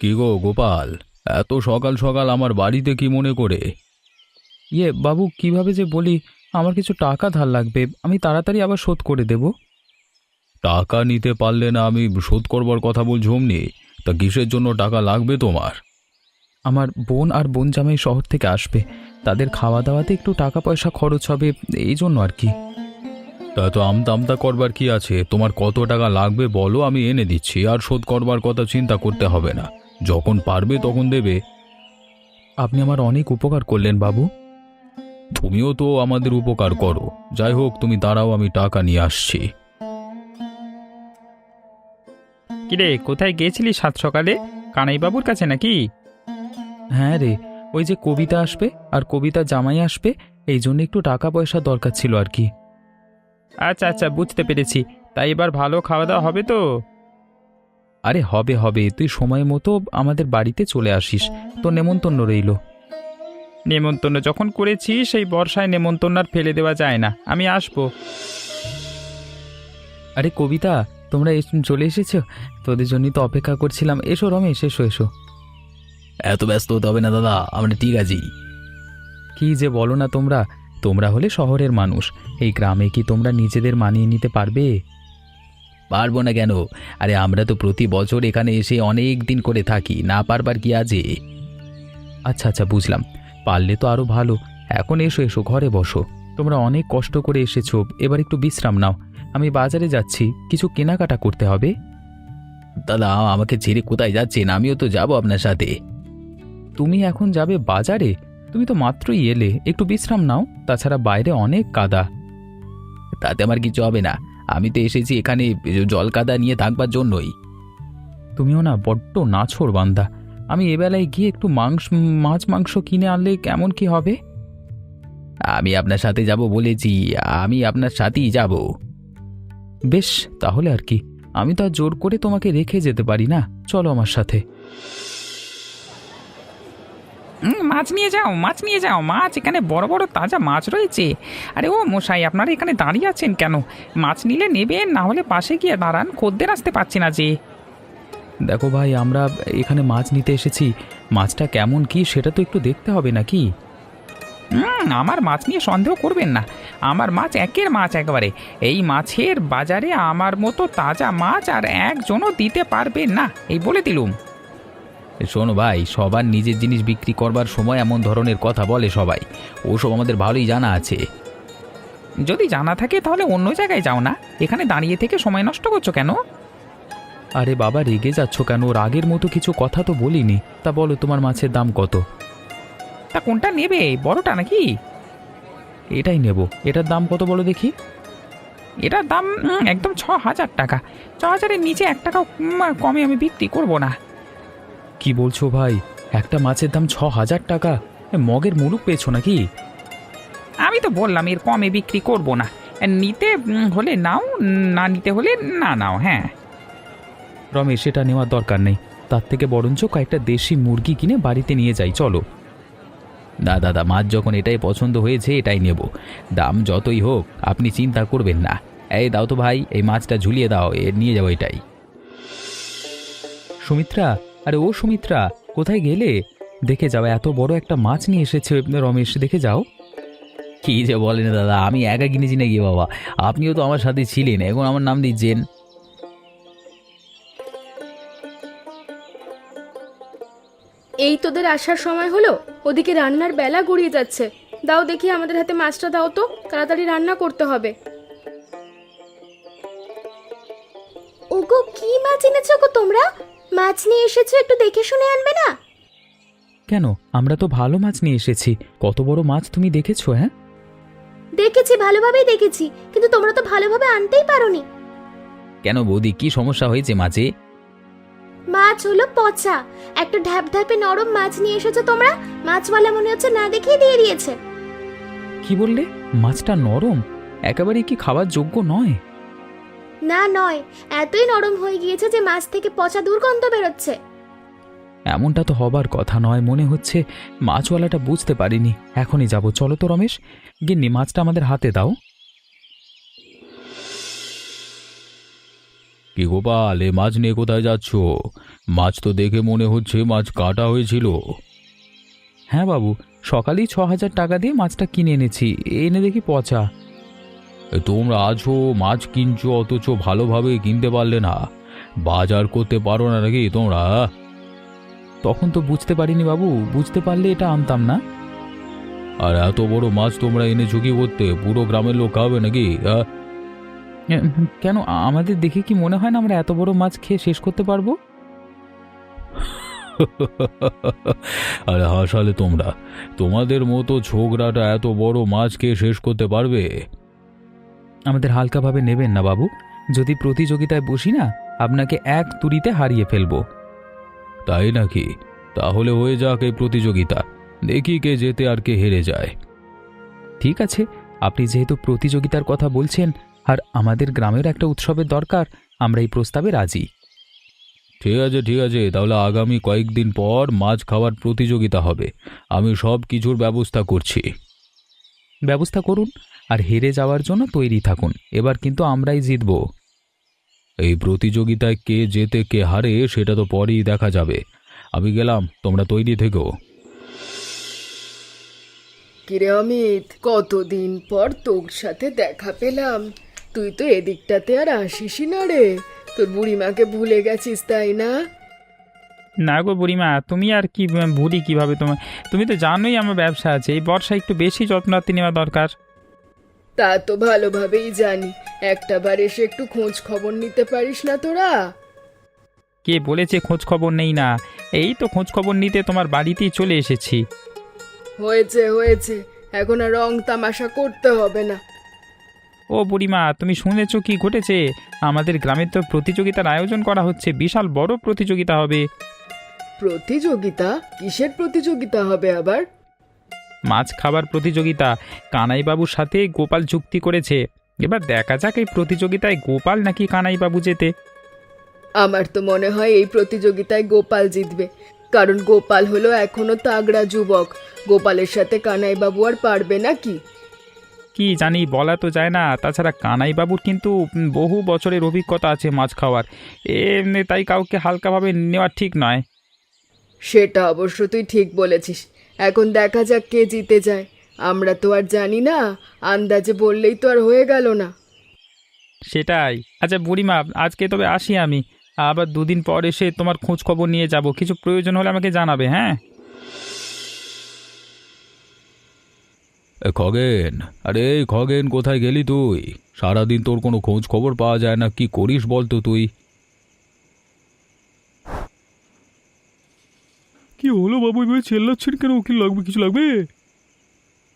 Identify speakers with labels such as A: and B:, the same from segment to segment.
A: কি গো গোপাল, এত সকাল সকাল আমার বাড়িতে কি মনে করে?
B: বাবু, কিভাবে যে বলি, আমার কিছু টাকা ধার লাগবে, আমি তাড়াতাড়ি আবার শোধ করে দেব।
A: টাকা নিতে পারলে না আমি শোধ করবার কথা বলছি অমনি? তা কিসের জন্য টাকা লাগবে তোমার?
B: আমার বোন আর বোন জামাই শহর থেকে আসবে, তাদের খাওয়া দাওয়াতে একটু টাকা পয়সা খরচ হবে, এই জন্য আর কি।
A: তা তো আমতা আমতা করবার কি আছে? তোমার কত টাকা লাগবে বলো, আমি এনে দিচ্ছি, আর শোধ করবার কথা চিন্তা করতে হবে না। যখন পারবে তখন দেবে।
B: আপনি আমার অনেক উপকার করলেন বাবু।
A: তুমিও তো আমাদের উপকার করো। যাই হোক, তুমি দাঁড়াও, আমি টাকা নিয়ে আসছি।
C: কিরে, কোথায় গিয়েছিলি সাত সকালে? কানাইবাবুর কাছে নাকি?
B: হ্যাঁ রে, ওই যে কবিতা আসবে আর কবিতা জামাই আসবে, এই জন্য একটু টাকা পয়সা দরকার ছিল আর কি।
C: আচ্ছা আচ্ছা, বুঝতে পেরেছি। তাই এবার ভালো খাওয়া দাওয়া হবে তো?
B: আরে হবে হবে, তুই সময় মতো আমাদের বাড়িতে চলে আসিস, তো নেমন্তন্ন রইল।
C: নেমন্তন্ন যখন করেছি সেই বর্ষায় নেমন্তন্ন আর ফেলে দেওয়া যায় না, আমি আসবো।
B: আরে কবিতা, তোমরা চলে এসেছো? তোদের জন্যই তো অপেক্ষা করছিলাম। এসো রমেশ, এসো এসো।
A: এত ব্যস্ত হতে হবে না দাদা, আমরা ঠিক আছি।
B: কি যে বলো না তোমরা, তোমরা হলে শহরের মানুষ, এই গ্রামে কি তোমরা নিজেদের মানিয়ে নিতে পারবে?
A: পারবো না কেন? আরে আমরা তো প্রতি বছর এখানে এসে অনেক দিন করে থাকি, না পারবার কি আছে?
B: আচ্ছা আচ্ছা, বুঝলাম, পারলে তো আরো ভালো। এখন এসো এসো, ঘরে বসো। তোমরা অনেক কষ্ট করে এসেছো, এবার একটু বিশ্রাম নাও। আমি বাজারে যাচ্ছি, কিছু কেনাকাটা করতে হবে।
A: দাদা, আমাকে ছেড়ে কোথায় যাচ্ছেন? আমিও তো যাব আপনার সাথে।
B: তুমি এখন যাবে বাজারে? তুমি তো মাত্রই এলে, একটু বিশ্রাম নাও, তাছাড়া বাইরে অনেক কাদা।
A: তাতে আমার কিছু হবে না, আমি তো এসেছি এখানে জল কাদা নিয়ে থাকবার জন্যই।
B: তুমিও না বড্ড নাছোড় বান্দা। আমি এবেলায় গিয়ে একটু মাছ মাংস কিনে আনলে কেমন কি হবে?
A: আমি আপনার সাথে যাব বলেছি, আমি আপনার সাথেই যাব।
B: বেশ, তাহলে আর কি, আমি তো আর জোর করে তোমাকে রেখে যেতে পারি না, চলো আমার সাথে।
C: মাছ নিয়ে যাও, মাছ নিয়ে যাও, মাছ এখানে বড় বড় তাজা মাছ রয়েছে। আরে ও মশাই, আপনারা এখানে দাঁড়িয়ে আছেন কেন? মাছ নিলে নেবেন, না হলে পাশে গিয়ে দাঁড়ান, খদ্দের আসতে পারছি না যে।
B: দেখো ভাই, আমরা এখানে মাছ নিতে এসেছি, মাছটা কেমন কি সেটা তো একটু দেখতে হবে নাকি?
C: আমার মাছ নিয়ে সন্দেহ করবেন না, আমার মাছ একের মাছ একবারে। এই মাছের বাজারে আমার মতো তাজা মাছ আর একজনও দিতে পারবে না, এই বলে দিলুম।
A: শোনো ভাই, সবার নিজের জিনিস বিক্রি করবার সময় এমন ধরনের কথা বলে সবাই, ওসব আমাদের ভালোই জানা আছে।
C: যদি জানা থাকে তাহলে অন্য জায়গায় যাও না, এখানে দাঁড়িয়ে থেকে সময় নষ্ট করছো কেন?
B: আরে বাবা, রেগে যাচ্ছ কেন? রাগের মতো কিছু কথা তো বলিনি। তা বলো, তোমার মাছের দাম কত?
C: তা কোনটা নেবে, বড়টা নাকি?
B: এটাই নেব। এটার দাম কত বলো দেখি?
C: এটার দাম একদম 6,000 টাকা। 6,000-এর নিচে 1 টাকাও কমে আমি বিক্রি করব না।
B: কি বলছো ভাই, একটা মাছের দাম 6,000 টাকা? মগের মুলুক পেয়েছো নাকি?
C: আমি তো বললাম এর কমে বিক্রি করব না। নিতে হলে নাও, না নিতে হলে না নাও। হ্যাঁ
B: রমেশ, এটা নেওয়ার দরকার নেই, তার থেকে বরঞ্চ কয়েকটা দেশি মুরগি কিনে বাড়িতে নিয়ে যাই, চলো।
A: না দাদা, মাছ যখন এটাই পছন্দ হয়েছে এটাই নেব, দাম যতই হোক আপনি চিন্তা করবেন না। এই দাও তো ভাই, এই মাছটা ঝুলিয়ে দাও, নিয়ে যাবো এটাই।
B: সুমিত্রা, আরে ও সুমিত্রা, কোথায় গেলে? দেখে যাও, এত বড় একটা মাছ নিয়ে এসেছে রমেশ, দেখে যাও।
A: কি যে বলেন দাদা, আমি একা কিনেছি নাকি বাবা? আপনিও তো আমার সাথে ছিলেন, এখন আমার নাম দিচ্ছেন।
D: এই তোদের আসার সময় হলো, ওদিকে রান্নার বেলা গড়িয়ে যাচ্ছে। দাও দেখি, আমাদের হাতে মাছটা দাও তো, তাড়াতাড়ি রান্না করতে হবে। ওগো, কি মাছ এনেছো গো তোমরা? মাছ নিয়ে এসেছো, একটু দেখে শুনে আনবে না?
B: কেন, আমরা তো ভালো মাছ নিয়ে এসেছি। কত বড় মাছ তুমি দেখেছো? হ্যাঁ
D: দেখেছি, ভালোভাবেই দেখেছি, কিন্তু তোমরা তো ভালোভাবে আনতেই পারোনি।
A: কেন বৌদি, কি সমস্যা হয়েছে মাছে?
D: মাছ হলো পচা, একটা ঢ্যাপঢ্যাপে নরম মাছ নিয়ে এসেছো তোমরা। মাছওয়ালা মনে হচ্ছে না দেখেই দিয়ে দিয়েছে।
B: কি বললে? মাছটা নরম? একেবারে কি খাওয়ার যোগ্য নয়?
D: না নয়, এতই নরম হয়ে গিয়েছে যে মাছ থেকে পচা দুর্গন্ধ বেরোচ্ছে।
B: এমনটা তো হবার কথা নয়, মনে হচ্ছে মাছওয়ালাটা বুঝতে পারিনি। এখনই যাব, চলো তো রমেশ। গিন্নি, মাছটা আমাদের হাতে দাও।
A: কি গোপাল, এ মাছ নিয়ে কোথায় যাচ্ছ? মাছ তো দেখে মনে হচ্ছে মাছ কাটা হয়েছিল।
B: হ্যাঁ বাবু, সকালেই 6,000 টাকা দিয়ে মাছটা কিনে এনেছি, এনে দেখি পচা।
A: তোমরা আছো, মাছ কিনছো, অথচ ভালোভাবে কিনতে পারলে না। বাজার করতে পারো না নাকি তোমরা?
B: তখন তো বুঝতে পারিনি বাবু, বুঝতে পারলে এটা আনতাম না।
A: আর এত বড় মাছ তোমরা এনেছো কি করতে? পুরো গ্রামের লোক খাবে নাকি?
B: কেন, আমাদের দেখে কি মনে হয় না আমরা এত বড় মাছ খেয়ে শেষ করতে পারবো?
A: আরে হাসালে তোমরা। তোমাদের মতো ছোকরাটা এত বড় মাছ খেয়ে শেষ করতে পারবে?
B: আমাদের হালকাভাবে নেবেন না বাবু, যদি প্রতিযোগিতায় বসি না আপনাকে এক তুড়িতে হারিয়ে ফেলবো।
A: তাই নাকি? তাহলে হয়ে যাক এই প্রতিযোগিতা, দেখি কে জেতে আর কে হেরে যায়।
B: ঠিক আছে, আপনি যেহেতু প্রতিযোগিতার কথা বলছেন আর আমাদের গ্রামের একটা উৎসবের দরকার, আমরা এই প্রস্তাবে রাজি।
A: ঠিক আছে ঠিক আছে, তাহলে আগামী কয়েকদিন পর মাছ খাওয়ার প্রতিযোগিতা হবে। আমি সব কিছুর ব্যবস্থা করছি।
B: ব্যবস্থা করুন, আর হেরে যাওয়ার জন্য তৈরি থাকুন। এবার কিন্তু আমরাই জিতব।
A: এই প্রতিযোগিতায় কে জেতে কে হারে সেটা তো পরেই দেখা যাবে। আমি গেলাম, তোমরা তৈরি থেকো।
E: কিরে অমিত, কতদিন পর তোর সাথে দেখা পেলাম। তুই তো এদিকটাতে আর আসিসই না রে। তোর বুড়িমাকে ভুলে গেছিস তাই না?
C: না গো বুড়িমা, তুমি আর কি ভুলি কিভাবে? তুমি তো জানোই আমার ব্যবসা আছে, এই বর্ষা একটু বেশি যত্নার্থী নেওয়া দরকার।
E: তা তো ভালোভাবেই জানি। একটাবার এসে একটু খোঁজ খবর নিতে পারিস না তোরা?
C: কে বলেছে খোঁজ খবর নেই না? এই তো খোঁজ খবর নিতে তোমার বাড়িতেই চলে এসেছি।
E: হয়েছে হয়েছে, এখন আর রং তামাশা করতে হবে না।
C: ও বুড়িমা, তুমি শুনেছো কি ঘটেছে? আমাদের গ্রামে তো প্রতিযোগিতার আয়োজন করা হচ্ছে, বিশাল বড় প্রতিযোগিতা হবে।
E: প্রতিযোগিতা? কিসের প্রতিযোগিতা হবে আবার?
C: মাছ খাবার প্রতিযোগিতা। কানাইবাবুর সাথে গোপাল চুক্তি করেছে। এবার দেখা যাক এই প্রতিযোগিতায় গোপাল নাকি কানাইবাবু জেতে।
E: আমার তো মনে হয় এই প্রতিযোগিতায় গোপাল জিতবে, কারণ গোপাল হলো এখনো তাগড়া যুবক। গোপালের সাথে কানাইবাবু আর পারবে নাকি?
C: কি জানি, বলা তো যায় না। তাছাড়া কানাইবাবুর কিন্তু বহু বছরের অভিজ্ঞতা আছে মাছ খাওয়ার, এমনি তাই কাউকে হালকাভাবে নেওয়া ঠিক নয়।
E: সেটা অবশ্য তুই ঠিক বলেছিস। এখন দেখা যাক কে জিতে যায়। আমরা তো আর জানি না, আন্দাজে বললেই তো আর হয়ে গেল না।
C: সেটাই। আচ্ছা বুড়িমা, আজকে তবে আসি আমি। আবার দুদিন পর এসে তোমার খোঁজ খবর নিয়ে যাব। কিছু প্রয়োজন হলে আমাকে জানাবে, হ্যাঁ?
A: খগেন, আরে এই খগেন, কোথায় গেলি তুই? সারাদিন তোর কোনো খোঁজ খবর পাওয়া যায় না। কি করিস বলতো তুই?
B: কি হলো বাবু, এভাবে চেল্লাচ্ছেন কেন? কি লাগবে? কিছু লাগবে?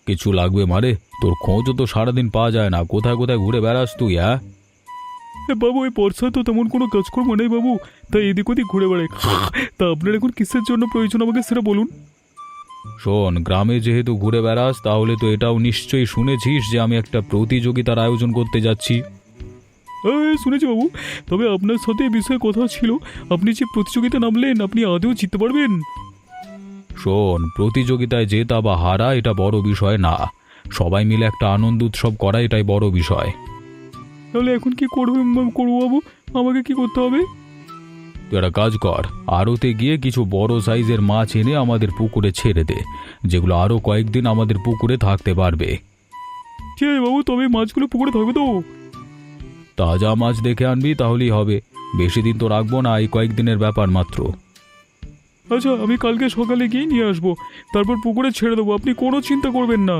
A: কিছু লাগবে মারে? তোর খোঁজও তো সারাদিন পাওয়া যায় না। কোথায় কোথায় ঘুরে বেড়াস তুই? হ্যাঁ
B: বাবু, এই বর্ষায় তো তেমন কোনো কাজকর্ম নেই বাবু, তাই এদিক ওদিক ঘুরে বেড়াই। তা আপনার এখন কিসের জন্য প্রয়োজন আমাকে সেটা বলুন।
A: শোন, গ্রামে যেহেতু ঘুরে বেড়াস, তাহলে তো এটাও নিশ্চয়ই শুনেছিস যে আমি একটা প্রতিযোগিতার আয়োজন করতে যাচ্ছি।
B: শুনেছি বাবু, তবে আপনার সাথে এই বিষয়ে কথা ছিল। আপনি যে প্রতিযোগিতা নামলেন, আপনি আদৌ জিততে পারবেন?
A: শোন, প্রতিযোগিতায় জেতা বা হারা এটা বড় বিষয় না। সবাই মিলে একটা আনন্দ উৎসব করা, এটাই বড় বিষয়।
B: তাহলে এখন কি করবো বাবু? আমাকে কি করতে হবে?
A: তুই একটা কাজ কর, আড়তে গিয়ে কিছু বড় সাইজের মাছ এনে আমাদের পুকুরে ছেড়ে দে, যেগুলো আরও কয়েকদিন আমাদের পুকুরে থাকতে পারবে।
B: ঠিক আছে বাবু, তবে মাছগুলো পুকুরে থাকবে তো?
A: তাজা মাছ দেখে আনবি, তাহলেই হবে। বেশি দিন তো রাখবো না, এই কয়েকদিনের ব্যাপার মাত্র।
B: আচ্ছা, আমি কালকে সকালে গিয়ে নিয়ে আসবো, তারপর পুকুরে ছেড়ে দেবো। আপনি কোনো চিন্তা করবেন না।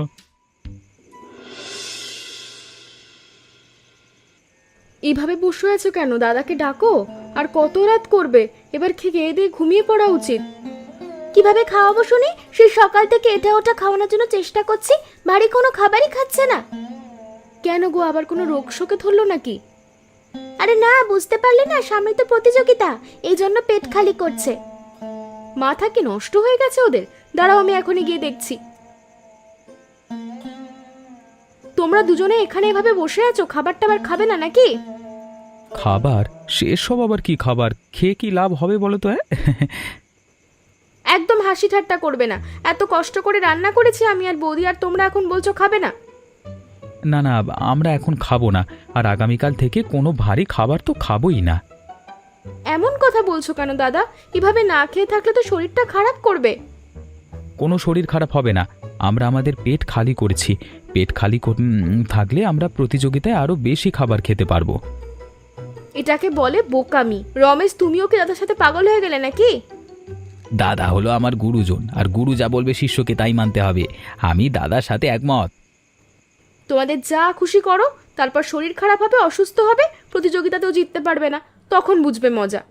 D: এইভাবে বসে আছো কেন? দাদাকে ডাকো। আর কত রাত করবে? এবার খেয়ে দিয়ে ঘুমিয়ে পড়া উচিত। কিভাবে খাওয়াবো শুনি? সেই সকাল থেকে এটা ওটা খাওয়ানোর জন্য চেষ্টা করছি, বাড়ি কোনো খাবারই খাচ্ছে না। কেন গো, আবার কোনো রোগ শোকে ধরলো নাকি? আরে না, বুঝতে পারলে না, সামনে তো প্রতিযোগিতা, এই জন্য পেট খালি করছে। মাথা কি নষ্ট হয়ে গেছে ওদের? দাঁড়াও, আমি এখনই গিয়ে দেখছি। তোমরা দুজনে এখানে এভাবে বসে আছো, খাবার টাবার খাবে না নাকি?
B: খাবার? সেসব আবার কি খাবার? খেয়ে কি লাভ হবে বলো তো?
D: একদম হাসি ঠাট্টা করবে না। এত কষ্ট করে রান্না করেছি আমি আর বৌদি, আর তোমরা এখন বলছো খাবে না?
B: না না, আমরা এখন খাবো না, আর আগামীকাল থেকে কোনো ভারী খাবার তো খাবোই না।
D: এমন কথা বলছো কেন দাদা? এভাবে না খেয়ে থাকলে তো শরীরটা খারাপ করবে।
B: কোনো শরীর খারাপ হবে না। আমরা আমাদের পেট খালি করেছি। পেট খালি থাকলে আমরা প্রতিযোগিতায় আরও বেশি খাবার খেতে পারবো।
D: এটাকে বলে বোকামি। রমেশ, তুমিও কি দাদার সাথে পাগল হয়ে গেলে নাকি?
A: দাদা হলো আমার গুরুজন, আর গুরু যা বলবে শিষ্যকে তাই মানতে হবে। আমি দাদার সাথে একমত।
D: তোমাদের যা খুশি করো, তারপর শরীর খারাপ হবে, অসুস্থ হবে, প্রতিযোগিতাতেও জিততে পারবে না, তখন বুঝবে মজা।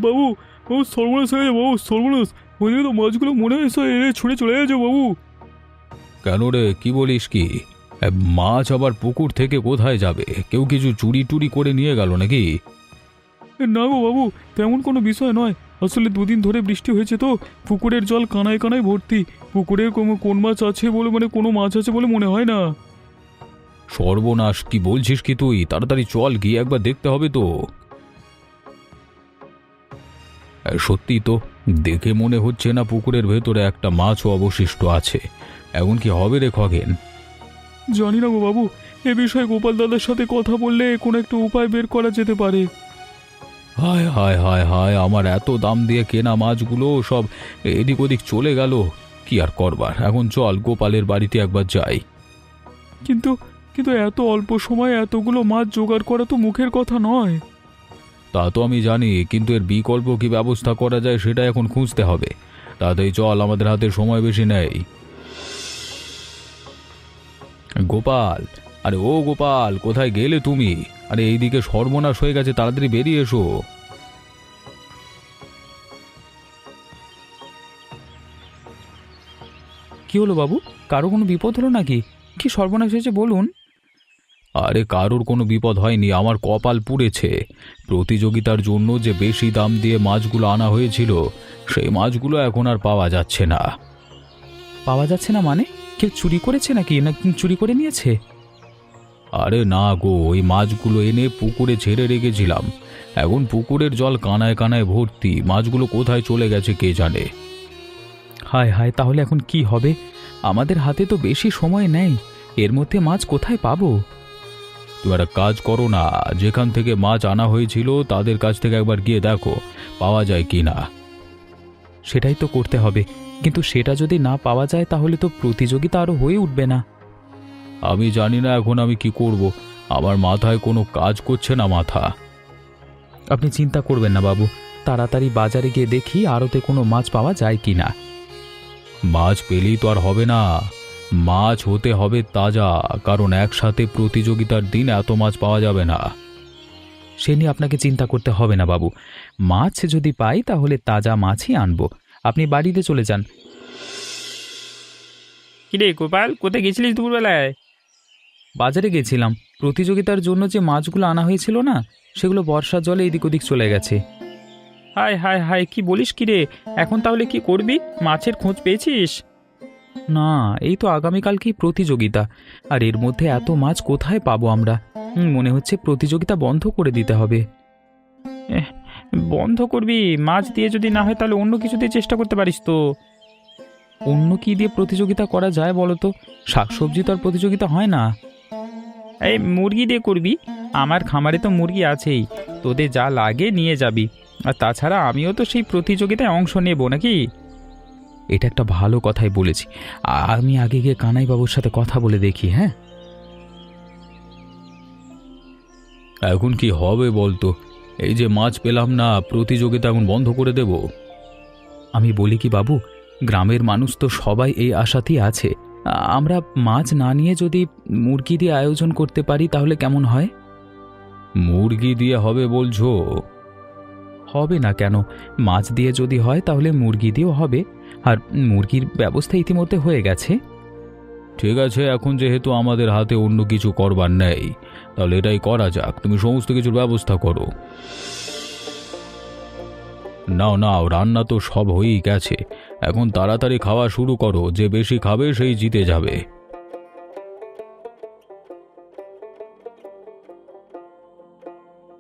F: বাবু, বাবু সর্বনাশ হয়ে যাবে বাবু, সর্বনাশ। ওইদিকে তো মাছগুলো মনে হয় সব এনে ছুঁড়ে চলে গেছে বাবু।
A: কেন রে, কি বলিস কি? মাছ আবার পুকুর থেকে কোথায় যাবে? কেউ কিছু চুরি টুরি করে নিয়ে গেল নাকি?
F: না গো বাবু, তেমন কোনো বিষয় নয়। আসলে দুদিন ধরে বৃষ্টি হয়েছে তো পুকুরের জল কানায় কানায় ভর্তি। পুকুরে কোন মাছ আছে বলে, মানে কোনো মাছ আছে বলে মনে হয় না।
A: সর্বনাশ, কি বলছিস কি তুই? তাড়াতাড়ি চল, গিয়ে একবার দেখতে হবে তো। সত্যি তো, দেখে মনে হচ্ছে না পুকুরের ভেতরে একটা মাছও অবশিষ্ট আছে। এখন কি হবে রে খগেন?
F: জানি না গো বাবু, এ বিষয়ে গোপাল দাদার সাথে কথা বললে কোনো একটা উপায় বের করা যেতে পারে।
A: হায় হায় হায় হায়, আমার এত দাম দিয়ে কেনা মাছগুলো সব এদিক ওদিক চলে গেল। কি আর করবার, এখন চল গোপালের বাড়িতে একবার যাই।
F: কিন্তু কিন্তু এত অল্প সময়ে এতগুলো মাছ জোগাড় করা তো মুখের কথা নয়।
A: তা তো আমি জানি, কিন্তু এর বিকল্প কি ব্যবস্থা করা যায় সেটা এখন খুঁজতে হবে। তাতেই চল, আমাদের হাতে সময় বেশি নেই। গোপাল, আরে ও গোপাল, কোথায় গেলে তুমি? আরে এইদিকে সর্বনাশ হয়ে গেছে, তাড়াতাড়ি বেরিয়ে এসো।
B: কি হলো বাবু? কারো কোনো বিপদ হলো নাকি? কি সর্বনাশ হয়েছে বলুন।
A: আরে কারোর কোনো বিপদ হয়নি, আমার কপাল পুড়েছে। প্রতিযোগিতার জন্য যে বেশি দাম দিয়ে মাছগুলো আনা হয়েছিল, সেই মাছগুলো এখন আর পাওয়া যাচ্ছে না।
B: পাওয়া যাচ্ছে না মানে? কেউ চুরি করেছে নাকি, না চুরি করে নিয়েছে?
A: আরে না গো, ওই মাছগুলো এনে পুকুরে ছেড়ে রেখেছিলাম। এখন পুকুরের জল কানায় কানায় ভর্তি, মাছগুলো কোথায় চলে গেছে কে জানে।
B: হায় হায়, তাহলে এখন কি হবে? আমাদের হাতে তো বেশি সময় নেই, এর মধ্যে মাছ কোথায় পাবো?
A: তুমি একটা কাজ করো না, যেখান থেকে মাছ আনা হয়েছিল তাদের কাছ থেকে একবার গিয়ে দেখো পাওয়া যায় কি না।
B: সেটাই তো করতে হবে, কিন্তু সেটা যদি না পাওয়া যায় তাহলে তো প্রতিযোগিতা আরও হয়ে উঠবে না।
A: আমি জানি না এখন আমি কি করব, আমার মাথায় কোনো কাজ করছে না মাথা।
B: আপনি চিন্তা করবেন না বাবু, তাড়াতাড়ি বাজারে গিয়ে দেখি আড়তে কোনো মাছ পাওয়া যায় কি না।
A: মাছ পেলেই তো আর হবে না, মাছ হতে হবে তাজা, কারণ একসাথে প্রতিযোগিতার দিন এত মাছ পাওয়া যাবে না।
B: সে নিয়ে আপনাকে চিন্তা করতে হবে না বাবু, মাছ যদি পাই তাহলে তাজা মাছই আনবো। আপনি বাড়িতে চলে যান।
C: কিরে গোপাল, কোথায় গেছিলিস দুপুরবেলায়?
B: বাজারে গেছিলাম, প্রতিযোগিতার জন্য যে মাছগুলো আনা হয়েছিল না, সেগুলো বর্ষার জলে এদিক ওদিক চলে গেছে।
C: হায় হায় হায়, কি বলিস কিরে? এখন তাহলে কি করবি? মাছের খোঁজ পেয়েছিস?
B: না, এই তো আগামীকালকেই প্রতিযোগিতা, আর এর মধ্যে এত মাছ কোথায় পাবো আমরা? মনে হচ্ছে প্রতিযোগিতা বন্ধ করে দিতে হবে।
C: বন্ধ করবি? মাছ দিয়ে যদি না হয় তাহলে অন্য কিছু দিয়ে চেষ্টা করতে পারিস তো।
B: অন্য কি দিয়ে প্রতিযোগিতা করা যায় বলো তো? শাকসবজি তো আর প্রতিযোগিতা হয় না।
C: এই মুরগি দিয়ে করবি, আমার খামারে তো মুরগি আছেই, তোদের যা লাগে নিয়ে যাবি। আর তাছাড়া আমিও তো সেই প্রতিযোগিতায় অংশ নেব নাকি।
B: এটা একটা ভালো কথাই বলেছি, আমি আগে গিয়ে কানাইবাবুর সাথে কথা বলে দেখি। হ্যাঁ,
A: এখন কি হবে বলতো? এই যে মাছ পেলাম না, প্রতিযোগিতা এখন বন্ধ করে দেব?
B: আমি বলি কি বাবু, গ্রামের মানুষ তো সবাই এই আশাতেই আছে। আমরা মাছ না নিয়ে যদি মুরগি দিয়ে আয়োজন করতে পারি তাহলে কেমন হয়?
A: মুরগি দিয়ে হবে বলছো?
B: হবে না কেন? মাছ দিয়ে যদি হয় তাহলে মুরগি দিয়েও হবে, আর মুরগির ব্যবস্থা ইতিমধ্যে হয়ে গেছে।
A: ঠিক আছে, এখন যেহেতু আমাদের হাতে অন্য কিছু করবার নেই, তাহলে এটাই করা যাক। তুমি সমস্ত কিছুর ব্যবস্থা করো। নাও নাও, রান্না তো সব হয়েই গেছে, এখন তাড়াতাড়ি খাওয়া শুরু করো। যে বেশি খাবে সেই জিতে যাবে।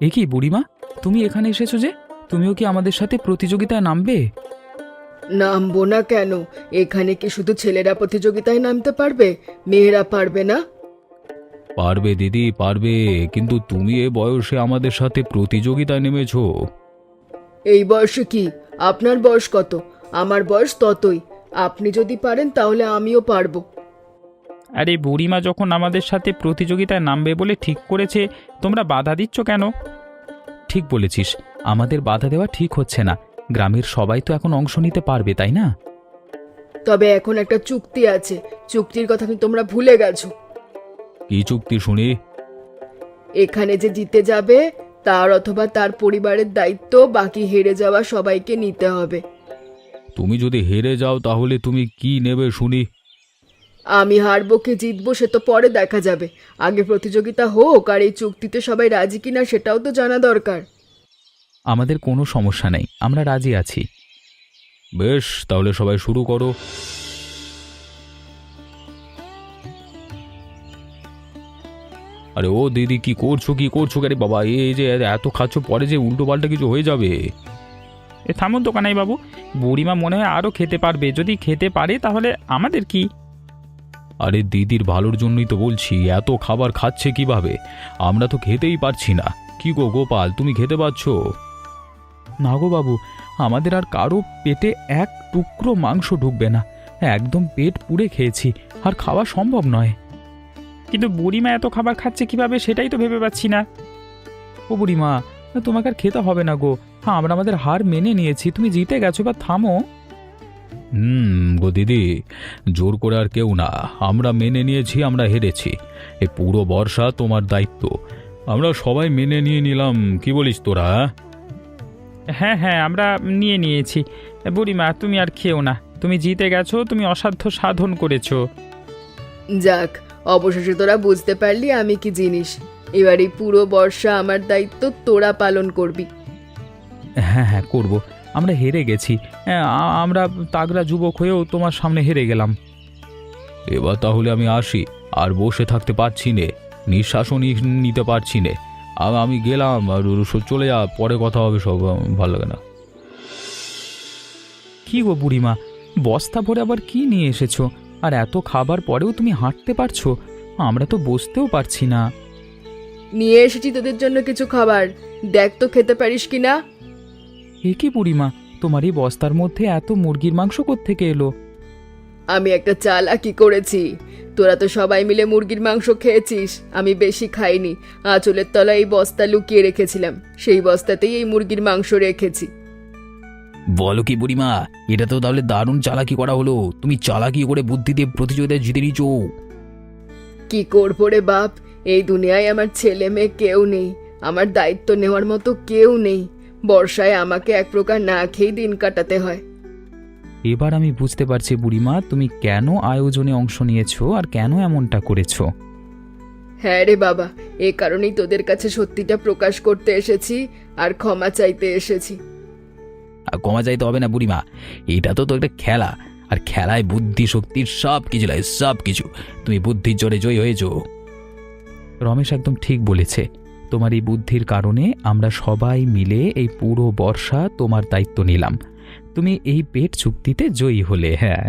B: এ কি বুড়িমা, তুমি এখানে এসেছো যে? তুমিও কি আমাদের সাথে প্রতিযোগিতায় নামবে?
E: নামবো না কেন? এখানে কি শুধু ছেলেরা প্রতিযোগিতায় নামতে পারবে, মেয়েরা পারবে না?
A: পারবে দিদি পারবে, কিন্তু তুমি এ বয়সে আমাদের সাথে প্রতিযোগিতায় নেমেছো।
E: এই বয়সে কি? আপনার বয়স কত? আমার বয়স ততই। আপনি যদি পারেন তাহলে আমিও পারবো।
C: আরে বুড়িমা যখন আমাদের সাথে প্রতিযোগিতায় নামবে বলে ঠিক করেছে, তোমরা বাধা দিচ্ছ কেন?
B: ঠিক বলেছিস, আমাদের বাধা দেওয়া ঠিক হচ্ছে না। গ্রামের সবাই তো এখন অংশ নিতে পারবে, তাই না?
E: তবে এখন একটা চুক্তি আছে, চুক্তির কথা কিন্তু তোমরা ভুলে গেছো।
A: কি চুক্তি শুনি?
E: এখানে যে জিতে যাবে তার অথবা তার পরিবারের দায়িত্ব বাকি হেরে যাওয়া সবাইকে নিতে হবে।
A: তুমি যদি হেরে যাও তাহলে তুমি কি নেবে শুনি?
E: আমি হারবো কি জিতবো সে তো পরে দেখা যাবে। আগে প্রতিযোগিতা হোক, আর এই চুক্তিতে সবাই রাজি কিনা সেটাও তো জানা দরকার।
B: আমাদের কোনো সমস্যা নেই, আমরা রাজি আছি।
A: বেশ, তাহলে সবাই শুরু করো। আরে ও দিদি, কি করছো কি করছো? আরে বাবা, এই যে এত খাচ্ছ, পরে যে উল্টো পাল্টা কিছু হয়ে যাবে।
C: এ থামুন তো কানাই বাবু, বুড়িমা মনে হয় আরও খেতে পারবে। যদি খেতে পারে তাহলে আমাদের কি?
A: আরে দিদির ভালোর জন্যই তো বলছি, এত খাবার খাচ্ছে কিভাবে? আমরা তো খেতেই পারছি না। কি গো গোপাল, তুমি খেতে পাচ্ছো?
B: না গো বাবু, আমাদের আর কারো পেটে এক টুকরো মাংস ঢুকবে না। একদম পেট পুড়ে খেয়েছি, আর খাওয়া সম্ভব নয়।
C: কিন্তু বুড়িমা এত খাবার খাচ্ছে কিভাবে সেটাই তো ভেবে পাচ্ছি না।
B: ও বুড়িমা, তোমাকে আর খেতে হবে না গো। হ্যাঁ, আমরা আমাদের হার মেনে নিয়েছি, তুমি জিতে গেছো, বা থামো।
A: গো দিদি, জোর করে আর কেউ না। আমরা মেনে নিয়েছি, আমরা হেরেছি। এ পুরো বর্ষা তোমার দায়িত্ব। আমরা সবাই মেনে নিয়ে নিলাম, কি বলিস তোরা?
C: হ্যাঁ হ্যাঁ, আমরা নিয়ে নিয়েছি। বুড়িমা তুমি আর খেও না, তুমি জিতে গেছো, তুমি অসাধ্য সাধন করেছো।
E: যাক, অবশেষে তোরা বুঝতে পারলি আমি কি জিনিস। এবার এই পুরো বর্ষা আমার দায়িত্ব তোরা পালন করবি।
B: হ্যাঁ হ্যাঁ, করব। আমরা হেরে গেছি। আমরা তাগড়া যুবক হয়েও তোমার সামনে হেরে গেলাম।
A: এবার তাহলে আমি আসি, আর বসে থাকতে পারছি নে, নিঃশ্বাসও নিতে পারছি নে। আমি গেলাম, আর চলে যা, পরে কথা হবে সব, ভালো লাগে না।
B: কি গো বুড়িমা, বস্তা ভরে আবার কি নিয়ে এসেছো? আর এত খাবার পরেও তুমি হাঁটতে পারছো? আমরা তো বসতেও পারছি না।
E: নিয়ে এসেছি তোদের জন্য কিছু খাবার, দেখ তো খেতে পারিস কিনা।
B: এ কি বুড়িমা, তোমার এই বস্তার মধ্যে এত মুরগির মাংস কোত্থেকে এলো?
E: আমি একটা চালাকি করেছি। তোরা তো সবাই মিলে মুরগির মাংস খেয়েছিস, আমি বেশি খাইনি। আঁচলের তলায় এই বস্তা লুকিয়ে রেখেছিলাম, সেই বস্তাতেই এই মুরগির মাংস রেখেছি।
A: বলো কি বুড়িমা, এটা তো তাহলে দারুণ চালাকি করা হলো। তুমি চালাকি করে বুদ্ধি দিয়ে প্রতিযোগিতায় জিতে নিয়েছো।
E: কি করবো রে বাপ, এই দুনিয়ায় আমার ছেলে মেয়ে কেউ নেই, আমার দায়িত্ব নেওয়ার মতো কেউ নেই। বর্ষায় আমাকে এক প্রকার না খেয়ে দিন কাটাতে হয়।
B: এবার আমি বুঝতে পারছি বুড়িমা, তুমি কেন আয়োজনে অংশ নিয়েছো আর কেন এমনটা করেছো।
E: হ্যাঁ রে বাবা, এ কারণেই তোদের কাছে সত্যিটা প্রকাশ করতে এসেছি, আর ক্ষমা চাইতে এসেছি।
A: কমা যাইতে হবে না বুড়িমা, এটা তো একটা খেলা, আর খেলায় বুদ্ধি শক্তির সব কিছু লাগে, সব কিছু। তুমি বুদ্ধির জোরে জয়ী হয়েছো।
B: রমেশ একদম ঠিক বলেছে। তোমার এই বুদ্ধির কারণে আমরা সবাই মিলে এই পুরো বর্ষা তোমার দায়িত্ব নিলাম। তুমি এই পেট চুক্তিতে জয়ী হলে। হ্যাঁ।